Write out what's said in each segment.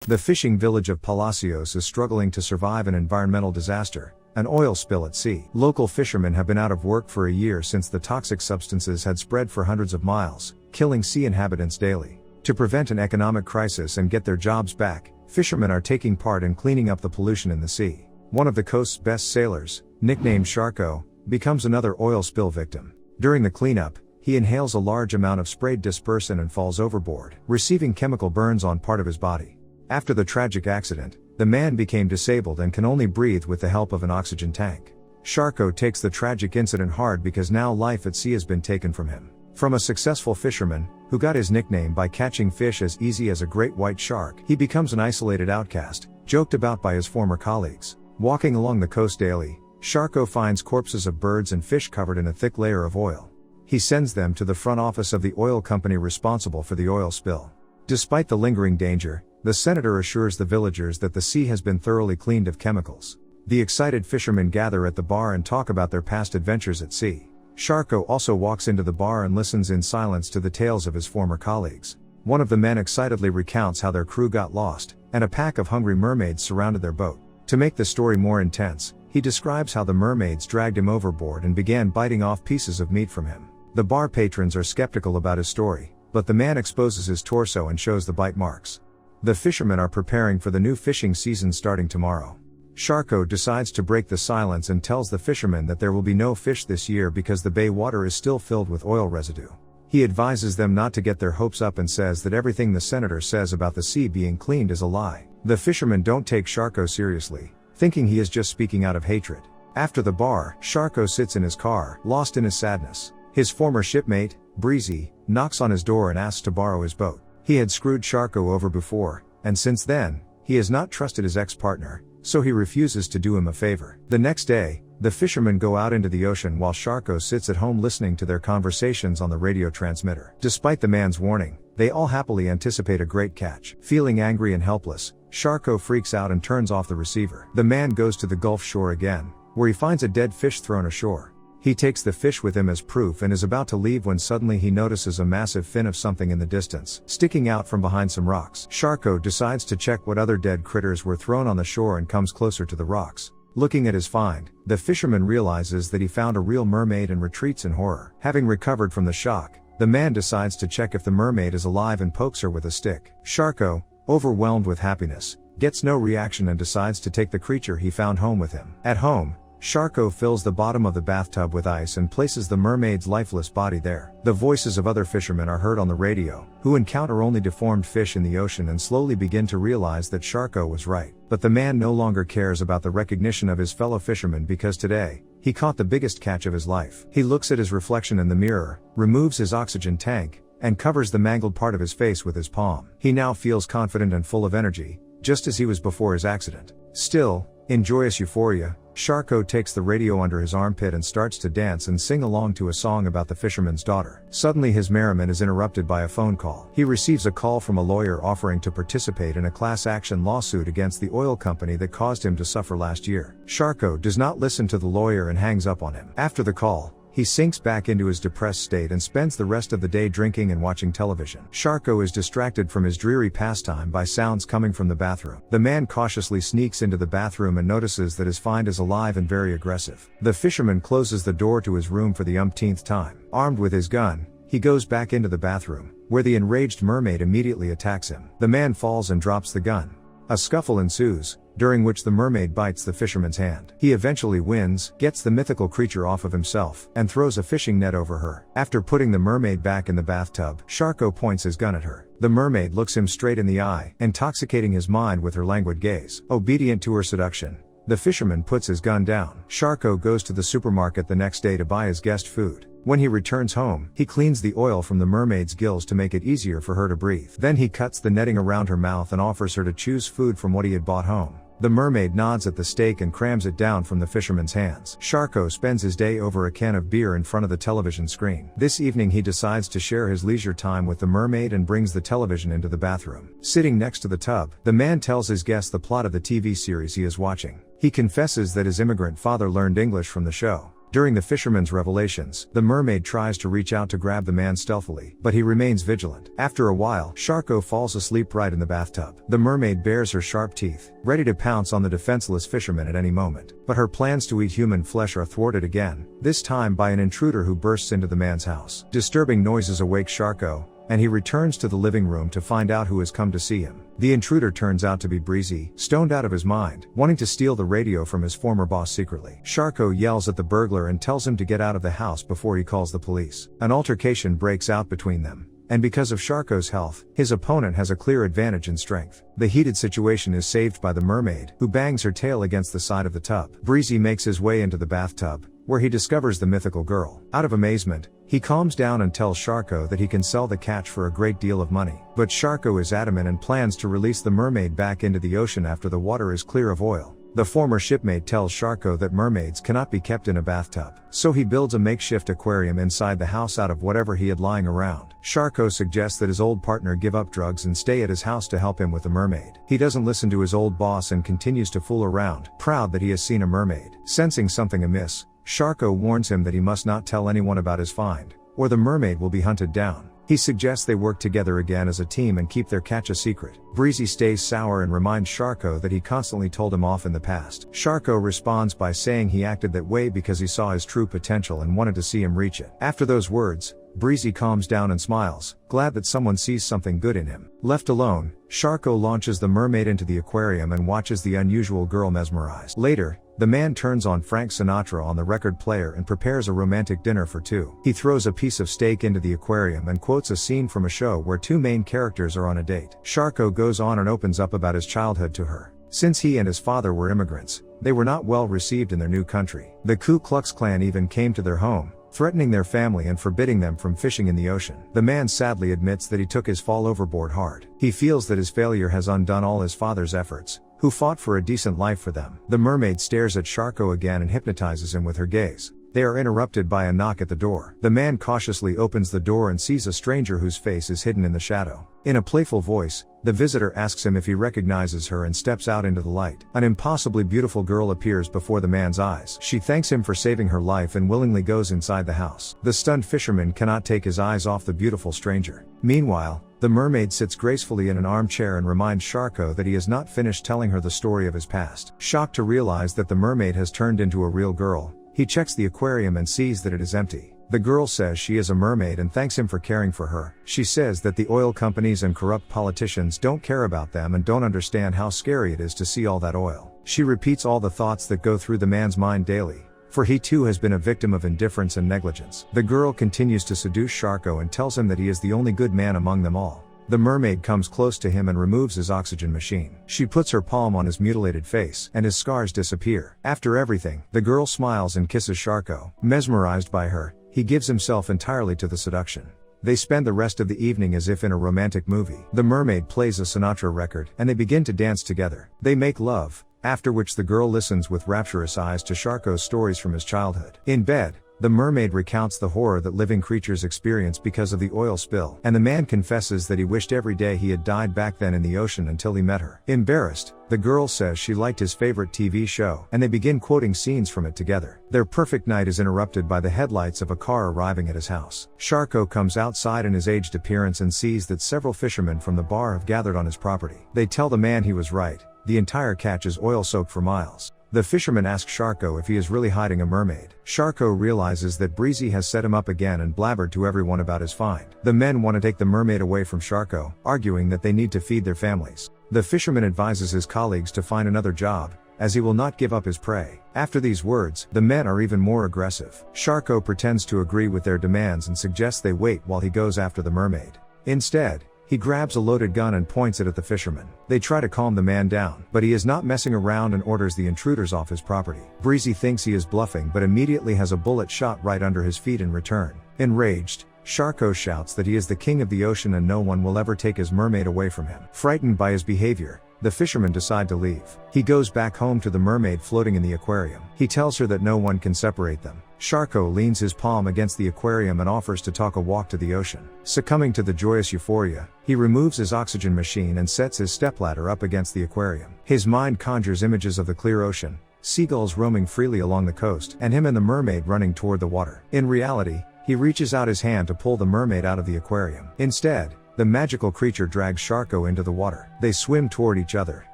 The fishing village of Palacios is struggling to survive an environmental disaster, an oil spill at sea. Local fishermen have been out of work for a year since the toxic substances had spread for hundreds of miles, killing sea inhabitants daily. To prevent an economic crisis and get their jobs back, fishermen are taking part in cleaning up the pollution in the sea. One of the coast's best sailors, nicknamed Sharko, becomes another oil spill victim. During the cleanup, he inhales a large amount of sprayed dispersant and falls overboard, receiving chemical burns on part of his body. After the tragic accident, the man became disabled and can only breathe with the help of an oxygen tank. Sharko takes the tragic incident hard because now life at sea has been taken from him. From a successful fisherman, who got his nickname by catching fish as easy as a great white shark, he becomes an isolated outcast, joked about by his former colleagues. Walking along the coast daily, Sharko finds corpses of birds and fish covered in a thick layer of oil. He sends them to the front office of the oil company responsible for the oil spill. Despite the lingering danger, the senator assures the villagers that the sea has been thoroughly cleaned of chemicals. The excited fishermen gather at the bar and talk about their past adventures at sea. Sharko also walks into the bar and listens in silence to the tales of his former colleagues. One of the men excitedly recounts how their crew got lost, and a pack of hungry mermaids surrounded their boat. To make the story more intense, he describes how the mermaids dragged him overboard and began biting off pieces of meat from him. The bar patrons are skeptical about his story, but the man exposes his torso and shows the bite marks. The fishermen are preparing for the new fishing season starting tomorrow. Sharko decides to break the silence and tells the fishermen that there will be no fish this year because the bay water is still filled with oil residue. He advises them not to get their hopes up and says that everything the senator says about the sea being cleaned is a lie. The fishermen don't take Sharko seriously, thinking he is just speaking out of hatred. After the bar, Sharko sits in his car, lost in his sadness. His former shipmate, Breezy, knocks on his door and asks to borrow his boat. He had screwed Sharko over before, and since then, he has not trusted his ex-partner, so he refuses to do him a favor. The next day, the fishermen go out into the ocean while Sharko sits at home listening to their conversations on the radio transmitter. Despite the man's warning, they all happily anticipate a great catch. Feeling angry and helpless, Sharko freaks out and turns off the receiver. The man goes to the Gulf shore again, where he finds a dead fish thrown ashore. He takes the fish with him as proof and is about to leave when suddenly he notices a massive fin of something in the distance, sticking out from behind some rocks. Sharko decides to check what other dead critters were thrown on the shore and comes closer to the rocks. Looking at his find, the fisherman realizes that he found a real mermaid and retreats in horror. Having recovered from the shock, the man decides to check if the mermaid is alive and pokes her with a stick. Sharko, overwhelmed with happiness, gets no reaction and decides to take the creature he found home with him. At home, Sharko fills the bottom of the bathtub with ice and places the mermaid's lifeless body there. The voices of other fishermen are heard on the radio, who encounter only deformed fish in the ocean and slowly begin to realize that Sharko was right. But the man no longer cares about the recognition of his fellow fishermen because today, he caught the biggest catch of his life. He looks at his reflection in the mirror, removes his oxygen tank, and covers the mangled part of his face with his palm. He now feels confident and full of energy, just as he was before his accident. Still, in joyous euphoria, Sharko takes the radio under his armpit and starts to dance and sing along to a song about the fisherman's daughter. Suddenly his merriment is interrupted by a phone call. He receives a call from a lawyer offering to participate in a class action lawsuit against the oil company that caused him to suffer last year. Sharko does not listen to the lawyer and hangs up on him. After the call, he sinks back into his depressed state and spends the rest of the day drinking and watching television. Sharko is distracted from his dreary pastime by sounds coming from the bathroom. The man cautiously sneaks into the bathroom and notices that his find is alive and very aggressive. The fisherman closes the door to his room for the umpteenth time. Armed with his gun, he goes back into the bathroom, where the enraged mermaid immediately attacks him. The man falls and drops the gun. A scuffle ensues, during which the mermaid bites the fisherman's hand. He eventually wins, gets the mythical creature off of himself, and throws a fishing net over her. After putting the mermaid back in the bathtub, Sharko points his gun at her. The mermaid looks him straight in the eye, intoxicating his mind with her languid gaze. Obedient to her seduction, the fisherman puts his gun down. Sharko goes to the supermarket the next day to buy his guest food. When he returns home, he cleans the oil from the mermaid's gills to make it easier for her to breathe. Then he cuts the netting around her mouth and offers her to choose food from what he had bought home. The mermaid nods at the steak and crams it down from the fisherman's hands. Sharko spends his day over a can of beer in front of the television screen. This evening he decides to share his leisure time with the mermaid and brings the television into the bathroom. Sitting next to the tub, the man tells his guest the plot of the TV series he is watching. He confesses that his immigrant father learned English from the show. During the fisherman's revelations, the mermaid tries to reach out to grab the man stealthily, but he remains vigilant. After a while, Sharko falls asleep right in the bathtub. The mermaid bares her sharp teeth, ready to pounce on the defenseless fisherman at any moment. But her plans to eat human flesh are thwarted again, this time by an intruder who bursts into the man's house. Disturbing noises awake Sharko, and he returns to the living room to find out who has come to see him. The intruder turns out to be Breezy, stoned out of his mind, wanting to steal the radio from his former boss secretly. Sharko yells at the burglar and tells him to get out of the house before he calls the police. An altercation breaks out between them, and because of Sharko's health, his opponent has a clear advantage in strength. The heated situation is saved by the mermaid, who bangs her tail against the side of the tub. Breezy makes his way into the bathtub, where he discovers the mythical girl. Out of amazement, he calms down and tells Sharko that he can sell the catch for a great deal of money. But Sharko is adamant and plans to release the mermaid back into the ocean after the water is clear of oil. The former shipmate tells Sharko that mermaids cannot be kept in a bathtub, so he builds a makeshift aquarium inside the house out of whatever he had lying around. Sharko suggests that his old partner give up drugs and stay at his house to help him with the mermaid. He doesn't listen to his old boss and continues to fool around, proud that he has seen a mermaid. Sensing something amiss, Sharko warns him that he must not tell anyone about his find, or the mermaid will be hunted down. He suggests they work together again as a team and keep their catch a secret. Breezy stays sour and reminds Sharko that he constantly told him off in the past. Sharko responds by saying he acted that way because he saw his true potential and wanted to see him reach it. After those words, Breezy calms down and smiles, glad that someone sees something good in him. Left alone, Sharko launches the mermaid into the aquarium and watches the unusual girl mesmerized. Later, the man turns on Frank Sinatra on the record player and prepares a romantic dinner for two. He throws a piece of steak into the aquarium and quotes a scene from a show where two main characters are on a date. Sharko goes on and opens up about his childhood to her. Since he and his father were immigrants, they were not well received in their new country. The Ku Klux Klan even came to their home, threatening their family and forbidding them from fishing in the ocean. The man sadly admits that he took his fall overboard hard. He feels that his failure has undone all his father's efforts, who fought for a decent life for them. The mermaid stares at Sharko again and hypnotizes him with her gaze. They are interrupted by a knock at the door. The man cautiously opens the door and sees a stranger whose face is hidden in the shadow. In a playful voice, the visitor asks him if he recognizes her and steps out into the light. An impossibly beautiful girl appears before the man's eyes. She thanks him for saving her life and willingly goes inside the house. The stunned fisherman cannot take his eyes off the beautiful stranger. Meanwhile, the mermaid sits gracefully in an armchair and reminds Sharko that he has not finished telling her the story of his past. Shocked to realize that the mermaid has turned into a real girl, he checks the aquarium and sees that it is empty. The girl says she is a mermaid and thanks him for caring for her. She says that the oil companies and corrupt politicians don't care about them and don't understand how scary it is to see all that oil. She repeats all the thoughts that go through the man's mind daily, for he too has been a victim of indifference and negligence. The girl continues to seduce Sharko and tells him that he is the only good man among them all. The mermaid comes close to him and removes his oxygen machine. She puts her palm on his mutilated face, and his scars disappear. After everything, the girl smiles and kisses Sharko. Mesmerized by her, he gives himself entirely to the seduction. They spend the rest of the evening as if in a romantic movie. The mermaid plays a Sinatra record, and they begin to dance together. They make love, after which the girl listens with rapturous eyes to Sharko's stories from his childhood. In bed, the mermaid recounts the horror that living creatures experience because of the oil spill, and the man confesses that he wished every day he had died back then in the ocean until he met her. Embarrassed, the girl says she liked his favorite TV show, and they begin quoting scenes from it together. Their perfect night is interrupted by the headlights of a car arriving at his house. Sharko comes outside in his aged appearance and sees that several fishermen from the bar have gathered on his property. They tell the man he was right, the entire catch is oil-soaked for miles. The fisherman asks Sharko if he is really hiding a mermaid. Sharko realizes that Breezy has set him up again and blabbered to everyone about his find. The men want to take the mermaid away from Sharko, arguing that they need to feed their families. The fisherman advises his colleagues to find another job, as he will not give up his prey. After these words, the men are even more aggressive. Sharko pretends to agree with their demands and suggests they wait while he goes after the mermaid. Instead, he grabs a loaded gun and points it at the fisherman. They try to calm the man down, but he is not messing around and orders the intruders off his property. Breezy thinks he is bluffing but immediately has a bullet shot right under his feet in return. Enraged, Sharko shouts that he is the king of the ocean and no one will ever take his mermaid away from him. Frightened by his behavior, the fishermen decide to leave. He goes back home to the mermaid floating in the aquarium. He tells her that no one can separate them. Sharko leans his palm against the aquarium and offers to talk a walk to the ocean. Succumbing to the joyous euphoria, he removes his oxygen machine and sets his stepladder up against the aquarium. His mind conjures images of the clear ocean, seagulls roaming freely along the coast, and him and the mermaid running toward the water. In reality, he reaches out his hand to pull the mermaid out of the aquarium. Instead, the magical creature drags Sharko into the water. They swim toward each other,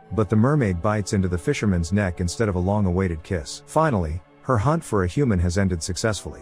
but the mermaid bites into the fisherman's neck instead of a long-awaited kiss. Finally, her hunt for a human has ended successfully.